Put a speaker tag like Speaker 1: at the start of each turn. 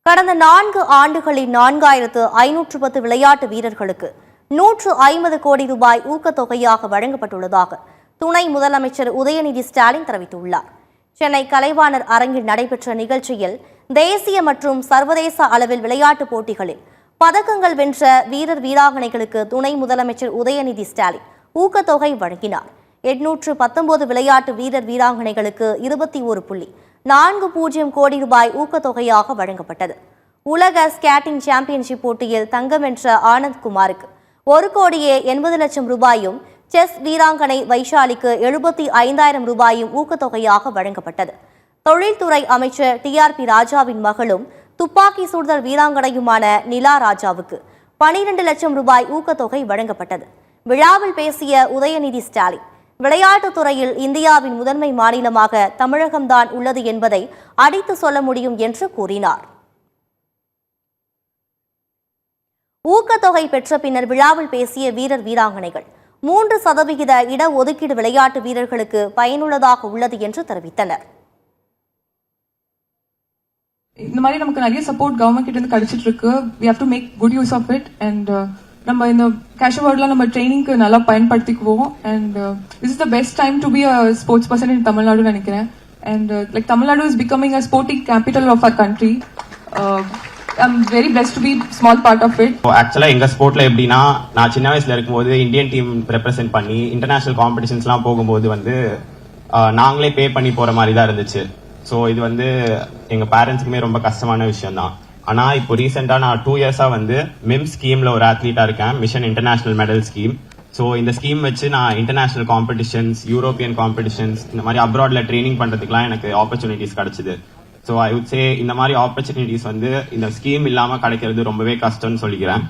Speaker 1: கடந்த 4 ஆண்டுகளில் 4510 விளையாட்டு வீரர்களுக்கு 150 கோடி ரூபாய் ஊக்கத்தொகையாக வழங்கப்பட்டுள்ளதாக துணை முதலமைச்சர் உதயநிதி ஸ்டாலின் தெரிவித்துள்ளார். சென்னை கலைவாணர் அரங்கில் நடைபெற்ற நிகழ்ச்சியில் தேசிய மற்றும் சர்வதேச அளவில் விளையாட்டுப் போட்டிகளில் பதக்கங்கள் வென்ற வீரர் வீராங்கனைகளுக்கு துணை முதலமைச்சர் உதயநிதி ஸ்டாலின் ஊக்கத்தொகை வழங்கினார். 819 விளையாட்டு வீரர் வீராங்கனைகளுக்கு 21.40 கோடி ரூபாய் ஊக்கத்தொகையாக வழங்கப்பட்டது. உலக ஸ்கேட்டிங் சாம்பியன்ஷிப் போட்டியில் தங்கம் வென்ற ஆனந்த் குமாருக்கு 1,80,00,000 ரூபாயும், செஸ் வீராங்கனை வைஷாலிக்கு 75,000 ரூபாயும் ஊக்கத்தொகையாக வழங்கப்பட்டது. தொழில்துறை அமைச்சர் TRP ராஜாவின் மகளும் துப்பாக்கி சுடுதல் வீராங்கனையுமான நிலா ராஜாவுக்கு 12 லட்சம் ரூபாய் ஊக்கத்தொகை வழங்கப்பட்டது. விழாவில் பேசிய உதயநிதி ஸ்டாலின், விளையாட்டுத் துறையில் இந்தியாவின் முதன்மை மாநிலமாக தமிழகம்தான் உள்ளது என்பதை அடித்து சொல்ல முடியும் என்று கூறினார். ஊக்கத்தொகை பெற்ற பின்னர் விழாவில் பேசிய வீரர் வீராங்கனைகள் 3% இடஒதுக்கீடு விளையாட்டு வீரர்களுக்கு பயனுள்ளதாக உள்ளது என்று தெரிவித்தனர்.
Speaker 2: இந்த மாதிரி நமக்கு நிறைய சப்போர்ட் கவர்மெண்ட் கிட்ட இருந்து கிடைச்சிட்டு இருக்கு. we have to make good use of it and நம்ம இந்த கேஷ் அவார்ட்ல நம்ம ட்ரைனிங்க்கு நல்லா பயன்படுத்திக்குவோம். and this is the best time to be a sports person in Tamil Nadu நினைக்கிறேன். and like Tamil Nadu is becoming a sporting capital of our country. I'm very blessed to be small part of it.
Speaker 3: ஆக்சுவலா எங்க ஸ்போர்ட்ல எப்படின்னா, நான் சின்ன வயசுல இருக்கும்போது Indian team represent பண்ணி international காம்படிஷன்ஸ்லாம் போகும்போது நாங்களே பே பண்ணி போற மாதிரி தான் இருந்துச்சு. ஸோ இது எங்க பேரண்ட்ஸுக்குமே ரொம்ப கஷ்டமான விஷயம் தான். ஆனா இப்போ ரீசெண்டா நான் 2 இயர்ஸா மிம் ஸ்கீம்ல ஒரு அத்லீட்டா இருக்கேன், mission international medal scheme. So இந்த ஸ்கீம் வச்சு நான் இன்டர்நேஷனல் காம்படிஷன்ஸ், யூரோப்பியன் காம்படிஷன்ஸ், இந்த மாதிரி அப்ராட்ல ட்ரைனிங் பண்றதுக்குலாம் எனக்கு ஆப்பர்ச்சுனிட்டிஸ் கிடைச்சது. ஸோ ஐ வுட் சே இந்த மாதிரி ஆப்பர்ச்சுனிட்டிஸ் இந்த ஸ்கீம் இல்லாம கிடைக்கிறது ரொம்பவே கஷ்டம்னு சொல்லிக்கிறேன்.